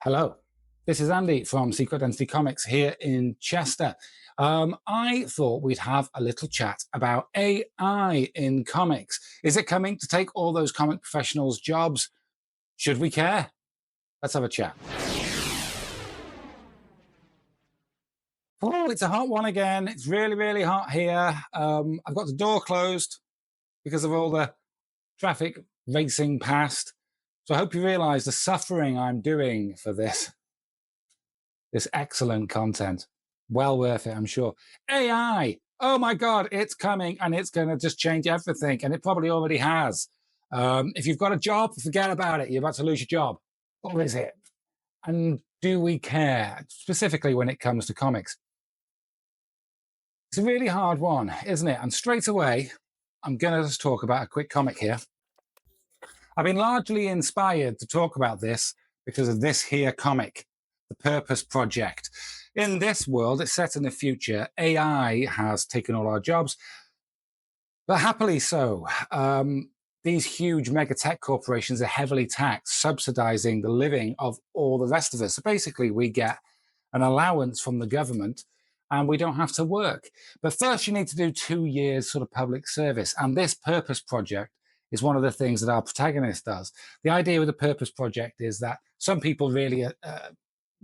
Hello, this is Andy from Secret Identity Comics here in Chester. I thought we'd have a little chat about AI in comics. Is it coming to take all those comic professionals' jobs? Should we care? Let's have a chat. Oh, it's a hot one again. It's really, really hot here. I've got the door closed because of all the traffic racing past. So I hope you realize the suffering I'm doing for this excellent content. Well worth it, I'm sure. AI. Oh my God, it's coming and it's going to just change everything. And it probably already has. If you've got a job, forget about it. You're about to lose your job. Or is it? And do we care? Specifically when it comes to comics. It's a really hard one, isn't it? And straight away, I'm going to just talk about a quick comic here. I've been largely inspired to talk about this because of this here comic, The Purpose Project. In this world, it's set in the future. AI has taken all our jobs, but happily so. These huge mega tech corporations are heavily taxed, subsidizing the living of all the rest of us. So basically, we get an allowance from the government and we don't have to work. But first, you need to do 2 years sort of public service. And this Purpose Project is one of the things that our protagonist does. The idea with the Purpose Project is that some people really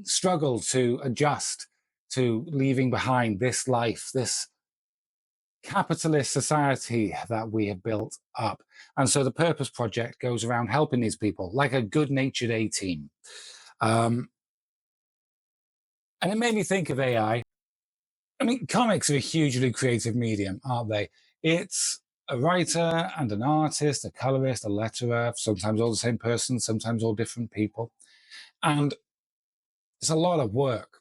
struggle to adjust to leaving behind this life, this capitalist society that we have built up. And so the Purpose Project goes around helping these people like a good-natured A-team. And it made me think of AI. I mean, comics are a hugely creative medium, aren't they? It's a writer and an artist, a colorist, a letterer, sometimes all the same person, sometimes all different people. And it's a lot of work.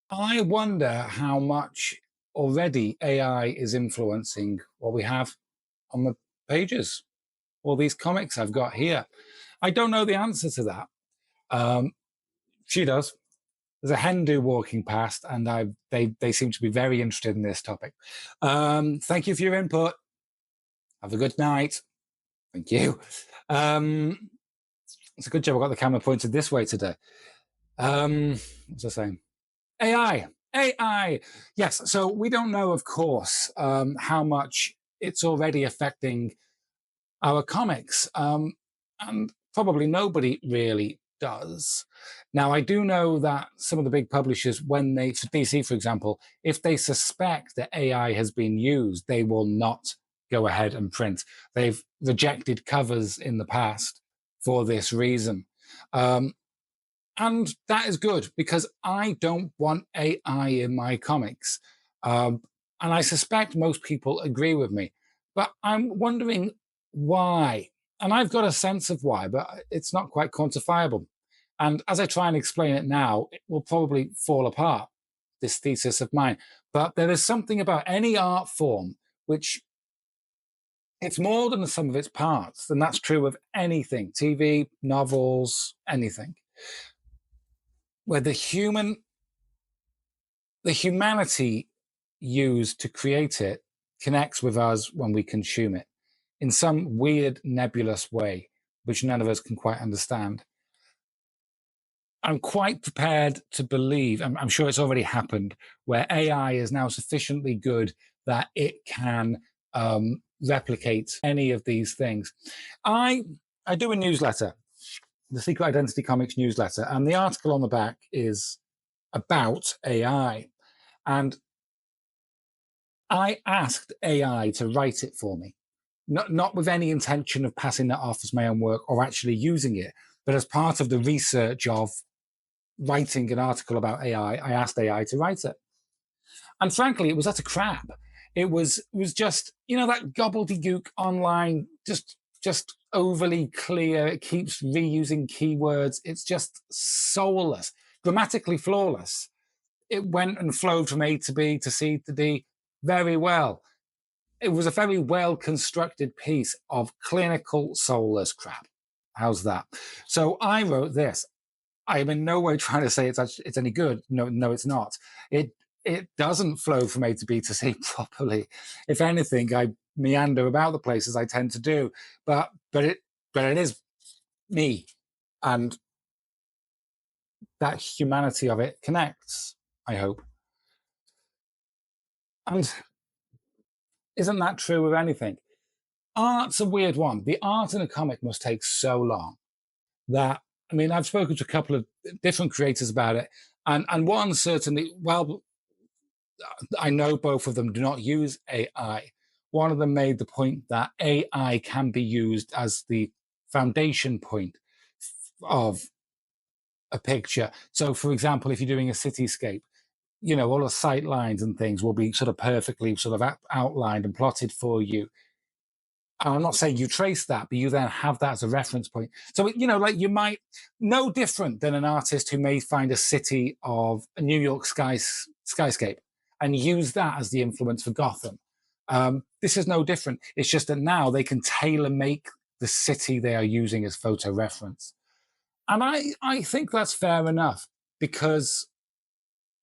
I wonder how much already AI is influencing what we have on the pages, all these comics I've got here. I don't know the answer to that. She does. There's a Hindu walking past, and they seem to be very interested in this topic. Thank you for your input. Have a good night. Thank you. It's a good job I got the camera pointed this way today. What's I saying? AI. Yes. So we don't know, of course, how much it's already affecting our comics, and probably nobody really does. Now, I do know that some of the big publishers, when they, for DC, for example, if they suspect that AI has been used, they will not go ahead and print. They've rejected covers in the past for this reason. And that is good because I don't want AI in my comics. And I suspect most people agree with me. But I'm wondering why. And I've got a sense of why, but it's not quite quantifiable. And as I try and explain it now, it will probably fall apart, this thesis of mine. But there is something about any art form which it's more than the sum of its parts. And that's true of anything, TV, novels, anything. Where the humanity used to create it connects with us when we consume it in some weird nebulous way, which none of us can quite understand. I'm quite prepared to believe, I'm sure it's already happened, where AI is now sufficiently good that it can replicate any of these things. I do a newsletter, the Secret Identity Comics newsletter, and the article on the back is about AI. And I asked AI to write it for me, not with any intention of passing that off as my own work or actually using it, but as part of the research of writing an article about AI, I asked AI to write it. And frankly, it was utter crap. It was just, that gobbledygook online, just overly clear. It keeps reusing keywords. It's just soulless, grammatically flawless. It went and flowed from A to B to C to D very well. It was a very well constructed piece of clinical soulless crap. How's that? So I wrote this. I am in no way trying to say it's any good. No, it's not. It doesn't flow from A to B to C properly. If anything, I meander about the places I tend to do. But it is me, and that humanity of it connects, I hope. And isn't that true with anything? Art's a weird one. The art in a comic must take so long that, I mean, I've spoken to a couple of different creators about it, and one certainly, well, I know both of them do not use AI. One of them made the point that AI can be used as the foundation point of a picture. So, for example, if you're doing a cityscape, you know, all the sight lines and things will be sort of perfectly sort of outlined and plotted for you. And I'm not saying you trace that, but you then have that as a reference point. So, you know, like you might, no different than an artist who may find a city of a New York skyscape and use that as the influence for Gotham. This is no different. It's just that now they can tailor make the city they are using as photo reference. And I think that's fair enough, because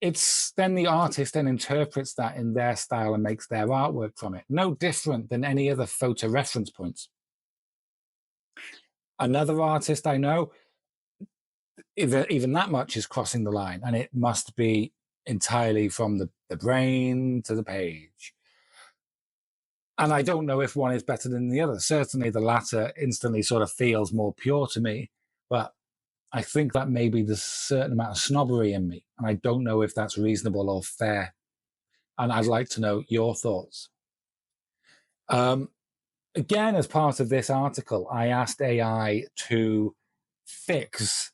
it's then the artist then interprets that in their style and makes their artwork from it. No different than any other photo reference points. Another artist I know, even that much is crossing the line, and it must be entirely from the brain to the page. And I don't know if one is better than the other. Certainly the latter instantly sort of feels more pure to me, but I think that maybe there's a certain amount of snobbery in me, and I don't know if that's reasonable or fair. And I'd like to know your thoughts. Again, as part of this article, I asked AI to fix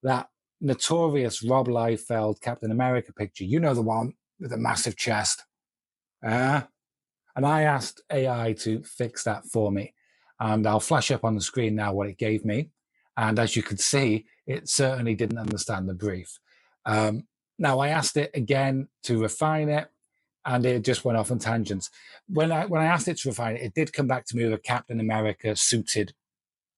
that notorious Rob Liefeld Captain America picture. You know, the one with the massive chest. And I asked AI to fix that for me. And I'll flash up on the screen now what it gave me. And as you can see, it certainly didn't understand the brief. Now, I asked it again to refine it, and it just went off on tangents. When I asked it to refine it, it did come back to me with a Captain America suited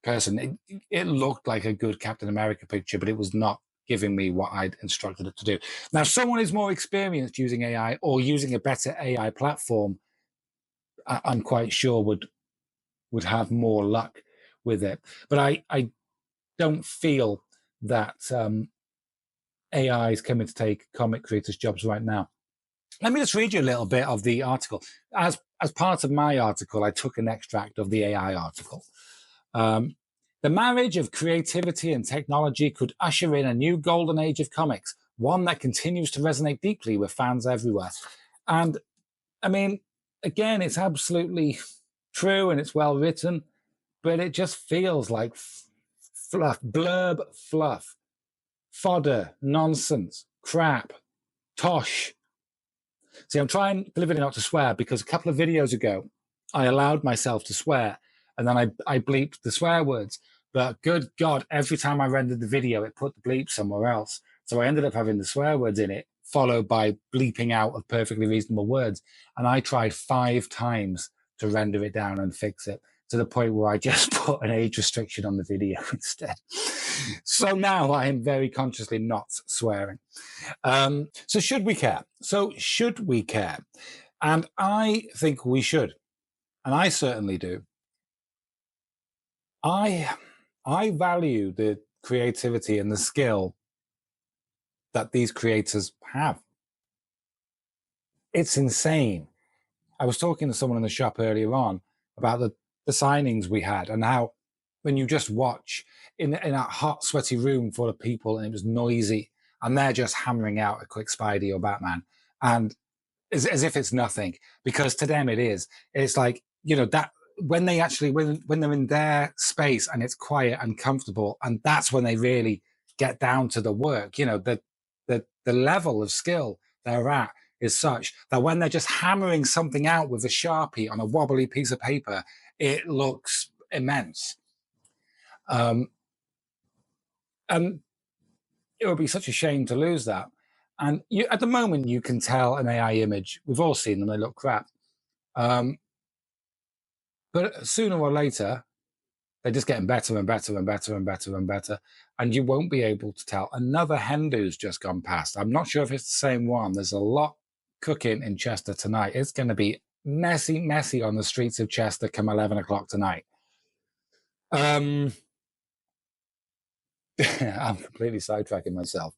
person. It looked like a good Captain America picture, but it was not giving me what I'd instructed it to do. Now, someone who's more experienced using AI or using a better AI platform, I'm quite sure would have more luck with it. But I don't feel that AI is coming to take comic creators' jobs right now. Let me just read you a little bit of the article. As part of my article, I took an extract of the AI article. The marriage of creativity and technology could usher in a new golden age of comics, one that continues to resonate deeply with fans everywhere. And I mean, again, it's absolutely true and it's well written, but it just feels like fluff, blurb fluff, fodder, nonsense, crap, tosh. See, I'm trying deliberately not to swear, because a couple of videos ago, I allowed myself to swear, and then I bleeped the swear words. But good God, every time I rendered the video, it put the bleep somewhere else. So I ended up having the swear words in it, followed by bleeping out of perfectly reasonable words. And I tried 5 times to render it down and fix it, to the point where I just put an age restriction on the video instead. So now I am very consciously not swearing. So should we care? And I think we should. And I certainly do. I value the creativity and the skill that these creators have. It's insane. I was talking to someone in the shop earlier on about the signings we had, and how when you just watch in that hot, sweaty room full of people, and it was noisy, and they're just hammering out a quick Spidey or Batman, and as if it's nothing, because to them it is. It's like, you know, that when they actually, when they're in their space and it's quiet and comfortable, and that's when they really get down to the work. You know, the level of skill they're at is such that when they're just hammering something out with a Sharpie on a wobbly piece of paper, it looks immense. And it would be such a shame to lose that. And at the moment, you can tell an AI image. We've all seen them; they look crap. But sooner or later, they're just getting better and better and better and better and better. And you won't be able to tell. Another Hendu's just gone past. I'm not sure if it's the same one. There's a lot cooking in Chester tonight. It's going to be messy, messy on the streets of Chester come 11 o'clock tonight. I'm completely sidetracking myself.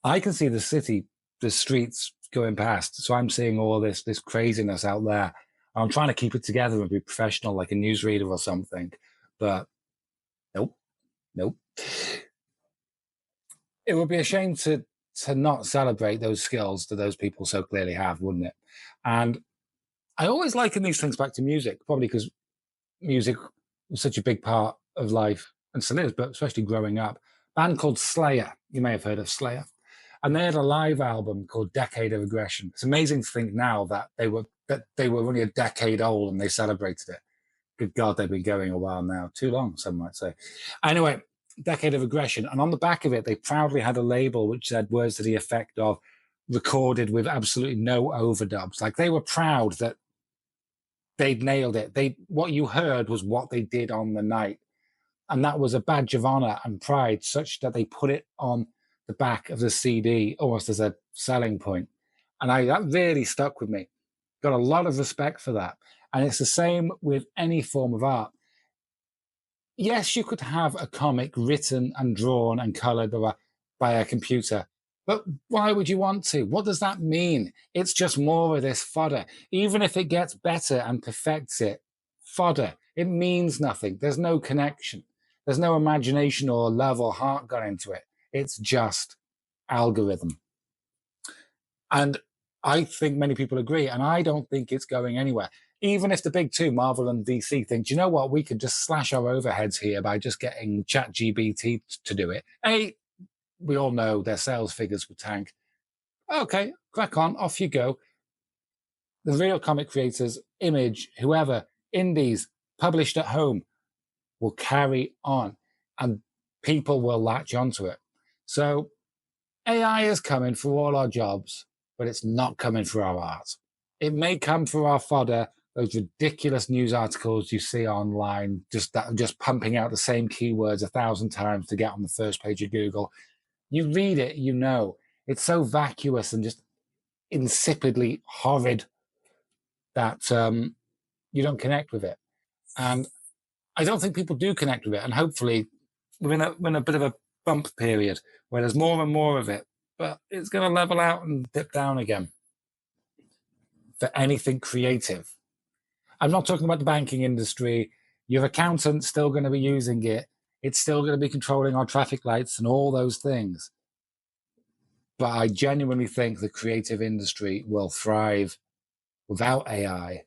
I can see the city, the streets going past. So I'm seeing all this craziness out there. I'm trying to keep it together and be professional, like a newsreader or something. But nope, nope. It would be a shame to not celebrate those skills that those people so clearly have, wouldn't it? And I always liken these things back to music, probably because music was such a big part of life and still is, but especially growing up. A band called Slayer. You may have heard of Slayer. And they had a live album called Decade of Aggression. It's amazing to think now that they were only a decade old and they celebrated it. Good God, they've been going a while now. Too long, some might say. Anyway, Decade of Aggression. And on the back of it, they proudly had a label which said words to the effect of recorded with absolutely no overdubs. Like they were proud that they'd nailed it. What you heard was what they did on the night. And that was a badge of honor and pride, such that they put it on the back of the CD almost as a selling point. And that really stuck with me. Got a lot of respect for that. And it's the same with any form of art. Yes, you could have a comic written and drawn and colored by a computer, but why would you want to? What does that mean? It's just more of this fodder. Even if it gets better and perfects it, fodder. It means nothing. There's no connection. There's no imagination or love or heart gone into it. It's just algorithm. And I think many people agree, and I don't think it's going anywhere. Even if the big two, Marvel and DC, think, do you know what, we could just slash our overheads here by just getting ChatGPT to do it. We all know their sales figures would tank. Okay, crack on, off you go. The real comic creators, Image, whoever, indies, published at home, will carry on, and people will latch onto it. So AI is coming for all our jobs, but it's not coming for our art. It may come for our fodder, those ridiculous news articles you see online, just pumping out the same keywords 1,000 times to get on the first page of Google. You read it, you know. It's so vacuous and just insipidly horrid that you don't connect with it. And I don't think people do connect with it. And hopefully we're in a bit of a bump period where there's more and more of it, but it's going to level out and dip down again for anything creative. I'm not talking about the banking industry. Your accountant's still going to be using it. It's still going to be controlling our traffic lights and all those things. But I genuinely think the creative industry will thrive without AI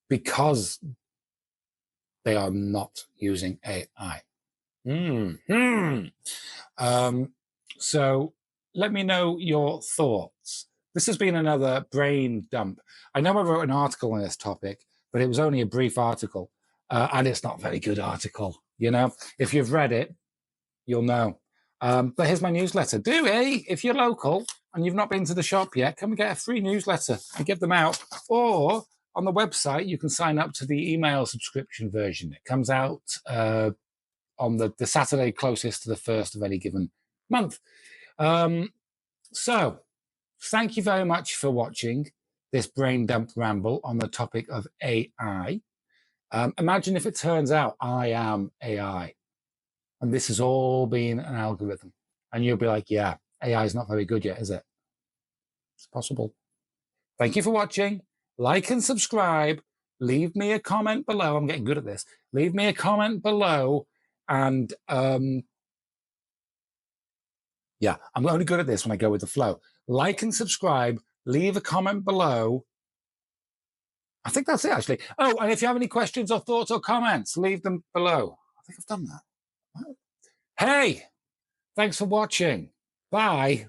because they are not using AI. So let me know your thoughts. This has been another brain dump. I know I wrote an article on this topic, but it was only a brief article, and it's not a very good article. You know, if you've read it, you'll know. But here's my newsletter. If you're local and you've not been to the shop yet, come and get a free newsletter and give them out. Or on the website, you can sign up to the email subscription version. It comes out on the Saturday closest to the first of any given month. So thank you very much for watching this brain dump ramble on the topic of AI. Imagine if it turns out I am AI and this has all been an algorithm, and you'll be like, yeah, AI is not very good yet, is it? It's possible. Thank you for watching. Like and subscribe. Leave me a comment below. I'm getting good at this. Leave me a comment below. And yeah, I'm only good at this when I go with the flow. Like and subscribe. Leave a comment below. I think that's it, actually. Oh, and if you have any questions or thoughts or comments, leave them below. I think I've done that. Hey, thanks for watching. Bye.